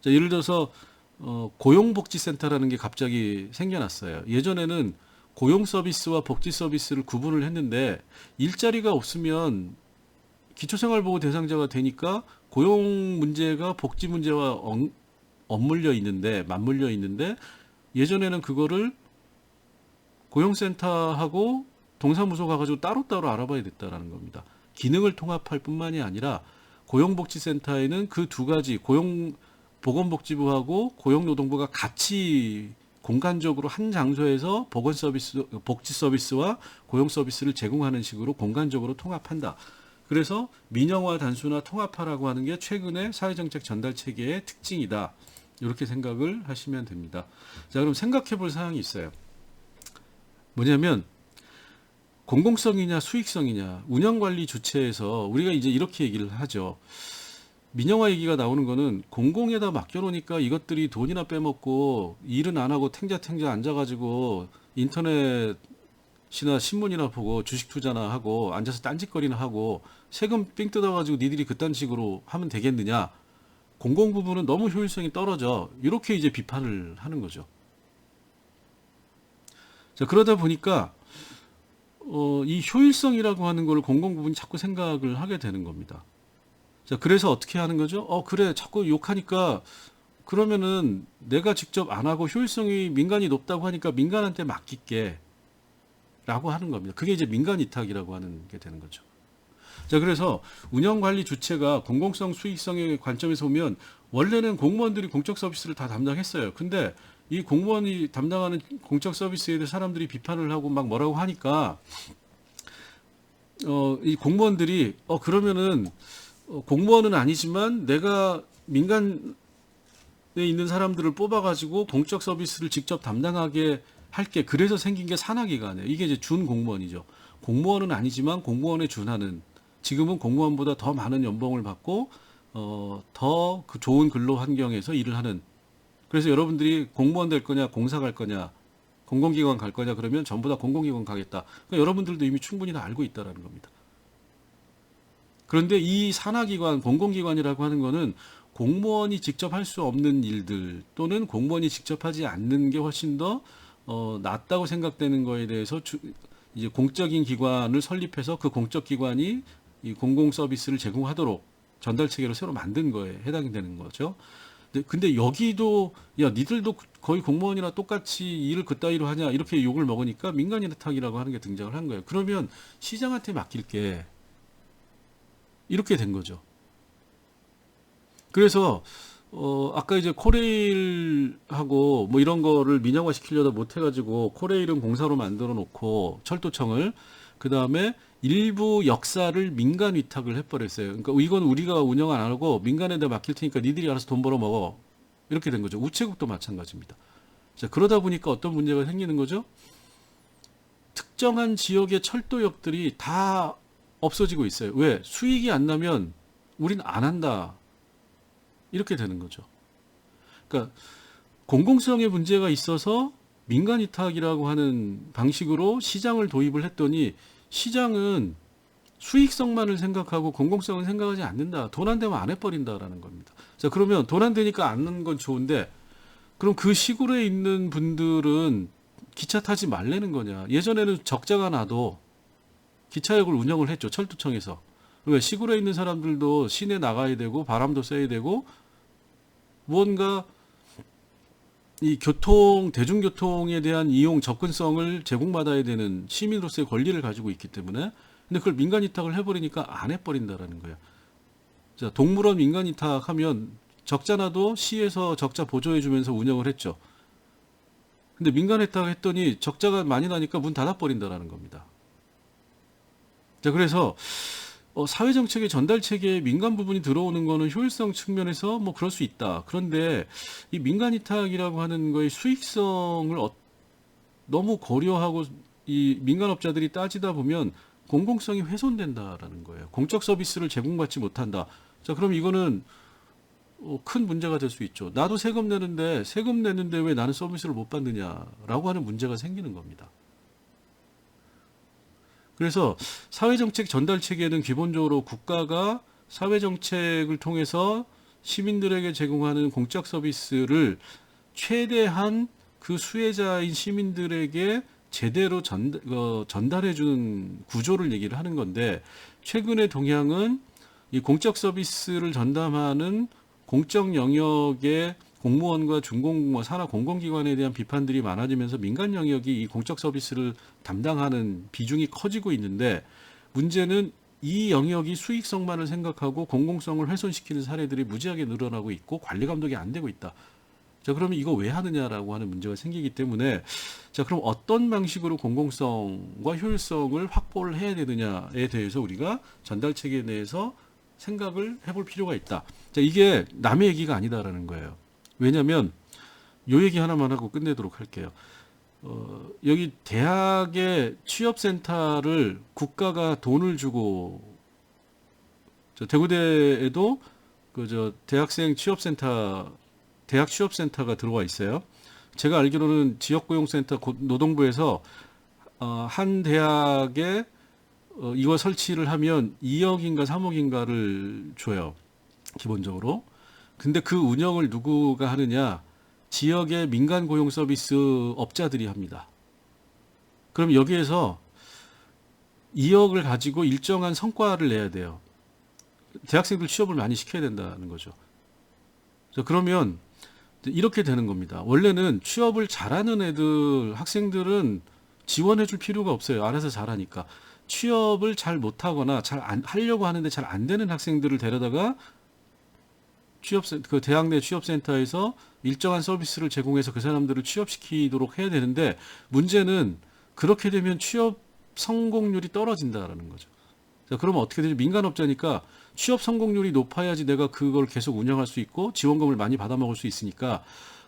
자, 예를 들어서 고용복지센터라는 게 갑자기 생겨났어요. 예전에는 고용 서비스와 복지 서비스를 구분을 했는데 일자리가 없으면 기초생활보호 대상자가 되니까 고용 문제가 복지 문제와 엇물려 있는데 맞물려 있는데 예전에는 그거를 고용센터하고 동사무소 가가지고 따로따로 알아봐야 됐다라는 겁니다. 기능을 통합할 뿐만이 아니라 고용복지센터에는 그 두 가지 보건복지부하고 고용노동부가 같이 공간적으로 한 장소에서 보건 서비스, 복지 서비스와 고용 서비스를 제공하는 식으로 공간적으로 통합한다. 그래서 민영화, 단순화, 통합화라고 하는 게 최근의 사회정책 전달 체계의 특징이다. 이렇게 생각을 하시면 됩니다. 자, 그럼 생각해 볼 사항이 있어요. 뭐냐면 공공성이냐 수익성이냐 운영관리 주체에서 우리가 이제 이렇게 얘기를 하죠. 민영화 얘기가 나오는 거는 공공에다 맡겨놓으니까 이것들이 돈이나 빼먹고 일은 안 하고 탱자탱자 앉아가지고 인터넷이나 신문이나 보고 주식 투자나 하고 앉아서 딴짓거리나 하고 세금 삥 뜯어가지고 니들이 그딴 식으로 하면 되겠느냐. 공공 부분은 너무 효율성이 떨어져. 이렇게 이제 비판을 하는 거죠. 자, 그러다 보니까 이 효율성이라고 하는 걸 공공 부분이 자꾸 생각을 하게 되는 겁니다. 자, 그래서 어떻게 하는 거죠? 그래, 자꾸 욕하니까 그러면은 내가 직접 안 하고 효율성이 민간이 높다고 하니까 민간한테 맡길게 라고 하는 겁니다. 그게 이제 민간 위탁이라고 하는 게 되는 거죠. 자, 그래서 운영관리 주체가 공공성, 수익성의 관점에서 보면 원래는 공무원들이 공적 서비스를 다 담당했어요. 근데 이 공무원이 담당하는 공적 서비스에 대해 사람들이 비판을 하고 막 뭐라고 하니까 이 공무원들이 그러면은 공무원은 아니지만 내가 민간에 있는 사람들을 뽑아가지고 공적 서비스를 직접 담당하게 할게. 그래서 생긴 게 산하기관이에요. 이게 이제 준 공무원이죠. 공무원은 아니지만 공무원에 준하는, 지금은 공무원보다 더 많은 연봉을 받고 더 그 좋은 근로 환경에서 일을 하는. 그래서 여러분들이 공무원 될 거냐, 공사 갈 거냐, 공공기관 갈 거냐 그러면 전부 다 공공기관 가겠다. 그러니까 여러분들도 이미 충분히 다 알고 있다라는 겁니다. 그런데 이 산하기관, 공공기관이라고 하는 거는 공무원이 직접 할 수 없는 일들 또는 공무원이 직접 하지 않는 게 훨씬 더 낫다고 생각되는 거에 대해서 이제 공적인 기관을 설립해서 그 공적 기관이 이 공공 서비스를 제공하도록 전달 체계를 새로 만든 거에 해당이 되는 거죠. 근데 여기도 야 니들도 거의 공무원이나 똑같이 일을 그따위로 하냐 이렇게 욕을 먹으니까 민간 위탁이라고 하는 게 등장을 한 거예요. 그러면 시장한테 맡길게 이렇게 된 거죠. 그래서 아까 이제 코레일하고 뭐 이런 거를 민영화 시키려다 못 해가지고 코레일은 공사로 만들어 놓고 철도청을 그 다음에 일부 역사를 민간 위탁을 해버렸어요. 그러니까 이건 우리가 운영 안 하고 민간에다 맡길 테니까 니들이 알아서 돈 벌어 먹어. 이렇게 된 거죠. 우체국도 마찬가지입니다. 자, 그러다 보니까 어떤 문제가 생기는 거죠? 특정한 지역의 철도역들이 다 없어지고 있어요. 왜? 수익이 안 나면 우린 안 한다. 이렇게 되는 거죠. 그러니까 공공성의 문제가 있어서 민간 위탁이라고 하는 방식으로 시장을 도입을 했더니 시장은 수익성만을 생각하고 공공성을 생각하지 않는다. 돈 안 되면 안 해버린다라는 겁니다. 자, 그러면 돈 안 되니까 안 하는 건 좋은데 그럼 그 시골에 있는 분들은 기차 타지 말라는 거냐. 예전에는 적자가 나도 기차역을 운영을 했죠. 철도청에서. 왜? 시골에 있는 사람들도 시내 나가야 되고 바람도 쐬야 되고 무언가 이 대중교통에 대한 이용 접근성을 제공받아야 되는 시민으로서의 권리를 가지고 있기 때문에 근데 그걸 민간 위탁을 해버리니까 안 해버린다라는 거예요. 자, 동물원 민간 위탁하면 적자 나도 시에서 적자 보조해주면서 운영을 했죠. 근데 민간 위탁 했더니 적자가 많이 나니까 문 닫아버린다라는 겁니다. 자, 그래서 사회정책의 전달 체계에 민간 부분이 들어오는 거는 효율성 측면에서 뭐 그럴 수 있다. 그런데 이 민간 위탁이라고 하는 거의 수익성을 너무 고려하고 이 민간업자들이 따지다 보면 공공성이 훼손된다라는 거예요. 공적 서비스를 제공받지 못한다. 자, 그럼 이거는 큰 문제가 될 수 있죠. 나도 세금 내는데 왜 나는 서비스를 못 받느냐라고 하는 문제가 생기는 겁니다. 그래서 사회정책 전달 체계는 기본적으로 국가가 사회정책을 통해서 시민들에게 제공하는 공적 서비스를 최대한 그 수혜자인 시민들에게 제대로 전달해주는 구조를 얘기를 하는 건데, 최근의 동향은 이 공적 서비스를 전담하는 공적 영역의 공무원과 중공무원, 산하 공공기관에 대한 비판들이 많아지면서 민간 영역이 이 공적 서비스를 담당하는 비중이 커지고 있는데, 문제는 이 영역이 수익성만을 생각하고 공공성을 훼손시키는 사례들이 무지하게 늘어나고 있고 관리 감독이 안 되고 있다. 자, 그러면 이거 왜 하느냐라고 하는 문제가 생기기 때문에, 자, 그럼 어떤 방식으로 공공성과 효율성을 확보를 해야 되느냐에 대해서 우리가 전달 체계에 대해서 생각을 해볼 필요가 있다. 자, 이게 남의 얘기가 아니다라는 거예요. 왜냐하면 요 얘기 하나만 하고 끝내도록 할게요. 여기 대학의 취업센터를 국가가 돈을 주고, 대구대에도 대학생 취업센터, 대학 취업센터가 들어와 있어요. 제가 알기로는 지역고용센터 노동부에서 한 대학에 이거 설치를 하면 2억인가 3억인가를 줘요. 기본적으로. 근데 그 운영을 누구가 하느냐? 지역의 민간 고용 서비스 업자들이 합니다. 그럼 여기에서 2억을 가지고 일정한 성과를 내야 돼요. 대학생들 취업을 많이 시켜야 된다는 거죠. 그러면 이렇게 되는 겁니다. 원래는 취업을 잘하는 학생들은 지원해 줄 필요가 없어요. 알아서 잘하니까. 취업을 잘 못하거나 하려고 하는데 잘 안 되는 학생들을 데려다가 그 대학 내 취업센터에서 일정한 서비스를 제공해서 그 사람들을 취업시키도록 해야 되는데, 문제는 그렇게 되면 취업 성공률이 떨어진다라는 거죠. 자, 그러면 어떻게 되죠? 민간업자니까 취업 성공률이 높아야지 내가 그걸 계속 운영할 수 있고 지원금을 많이 받아먹을 수 있으니까,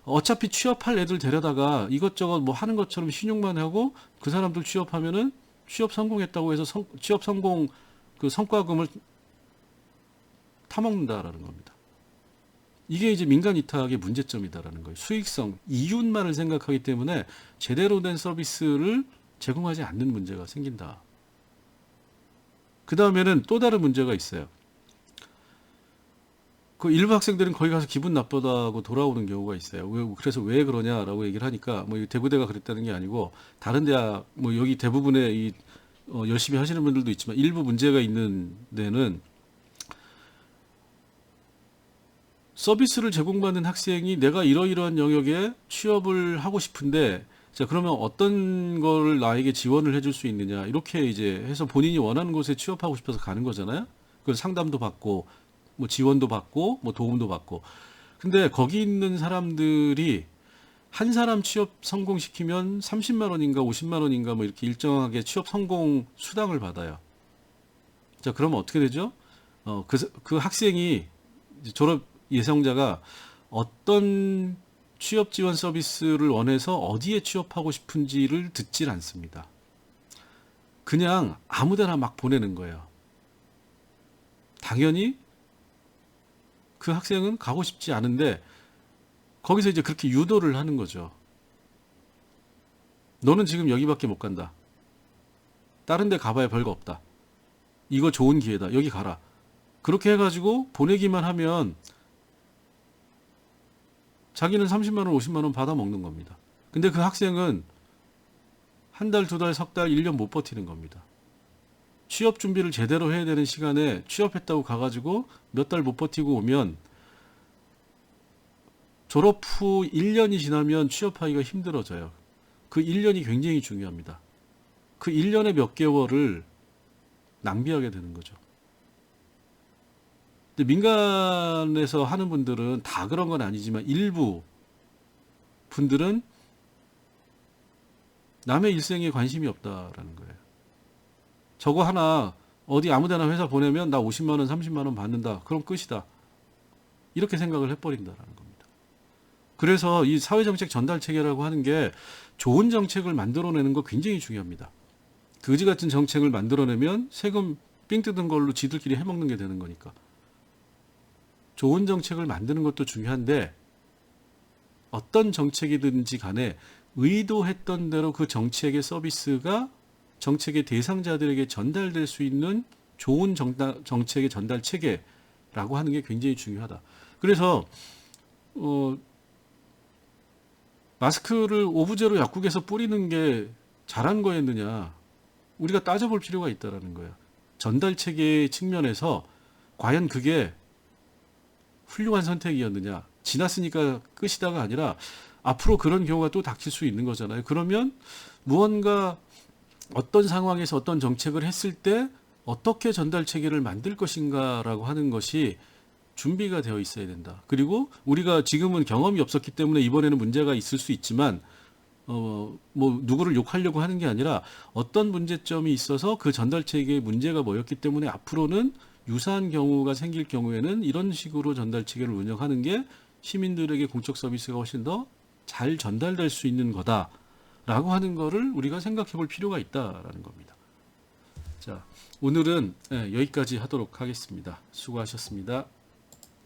어차피 취업할 애들 데려다가 이것저것 뭐 하는 것처럼 신용만 하고 그 사람들 취업하면은 취업 성공했다고 해서 취업 성공 그 성과금을 타먹는다라는 겁니다. 이게 이제 민간 위탁의 문제점이다라는 거예요. 수익성, 이윤만을 생각하기 때문에 제대로 된 서비스를 제공하지 않는 문제가 생긴다. 그 다음에는 또 다른 문제가 있어요. 그 일부 학생들은 거기 가서 기분 나쁘다고 돌아오는 경우가 있어요. 그래서 왜 그러냐라고 얘기를 하니까, 뭐 대구대가 그랬다는 게 아니고 다른 대학, 뭐 여기 대부분의 열심히 하시는 분들도 있지만 일부 문제가 있는 데는, 서비스를 제공받는 학생이 내가 이러이러한 영역에 취업을 하고 싶은데, 자, 그러면 어떤 걸 나에게 지원을 해줄 수 있느냐, 이렇게 이제 해서 본인이 원하는 곳에 취업하고 싶어서 가는 거잖아요. 그 상담도 받고, 뭐 지원도 받고, 뭐 도움도 받고. 근데 거기 있는 사람들이 한 사람 취업 성공시키면 30만 원인가 50만 원인가 뭐 이렇게 일정하게 취업 성공 수당을 받아요. 자, 그러면 어떻게 되죠? 그 학생이 졸업 예정자가 어떤 취업 지원 서비스를 원해서 어디에 취업하고 싶은지를 듣질 않습니다. 그냥 아무데나 막 보내는 거예요. 당연히 그 학생은 가고 싶지 않은데 거기서 이제 그렇게 유도를 하는 거죠. 너는 지금 여기밖에 못 간다. 다른 데 가봐야 별거 없다. 이거 좋은 기회다. 여기 가라. 그렇게 해가지고 보내기만 하면 자기는 30만 원, 50만 원 받아 먹는 겁니다. 근데 그 학생은 한 달, 두 달, 석 달, 1년 못 버티는 겁니다. 취업 준비를 제대로 해야 되는 시간에 취업했다고 가가지고 몇 달 못 버티고 오면 졸업 후 1년이 지나면 취업하기가 힘들어져요. 그 1년이 굉장히 중요합니다. 그 1년의 몇 개월을 낭비하게 되는 거죠. 근데 민간에서 하는 분들은 다 그런 건 아니지만 일부 분들은 남의 일생에 관심이 없다라는 거예요. 저거 하나 어디 아무데나 회사 보내면 나 50만 원, 30만 원 받는다. 그럼 끝이다. 이렇게 생각을 해버린다라는 겁니다. 그래서 이 사회정책 전달 체계라고 하는 게 좋은 정책을 만들어내는 거 굉장히 중요합니다. 그지 같은 정책을 만들어내면 세금 삥 뜯은 걸로 지들끼리 해먹는 게 되는 거니까. 좋은 정책을 만드는 것도 중요한데 어떤 정책이든지 간에 의도했던 대로 그 정책의 서비스가 정책의 대상자들에게 전달될 수 있는 좋은 정책의 전달 체계라고 하는 게 굉장히 중요하다. 그래서 마스크를 오브제로 약국에서 뿌리는 게 잘한 거였느냐, 우리가 따져볼 필요가 있다라는 거야. 전달 체계 측면에서 과연 그게 훌륭한 선택이었느냐, 지났으니까 끝이다가 아니라 앞으로 그런 경우가 또 닥칠 수 있는 거잖아요. 그러면 무언가 어떤 상황에서 어떤 정책을 했을 때 어떻게 전달 체계를 만들 것인가라고 하는 것이 준비가 되어 있어야 된다. 그리고 우리가 지금은 경험이 없었기 때문에 이번에는 문제가 있을 수 있지만 뭐 누구를 욕하려고 하는 게 아니라 어떤 문제점이 있어서 그 전달 체계에 문제가 뭐였기 때문에 앞으로는 유사한 경우가 생길 경우에는 이런 식으로 전달 체계를 운영하는 게 시민들에게 공적 서비스가 훨씬 더 잘 전달될 수 있는 거다라고 하는 거를 우리가 생각해 볼 필요가 있다라는 겁니다. 자, 오늘은 여기까지 하도록 하겠습니다. 수고하셨습니다.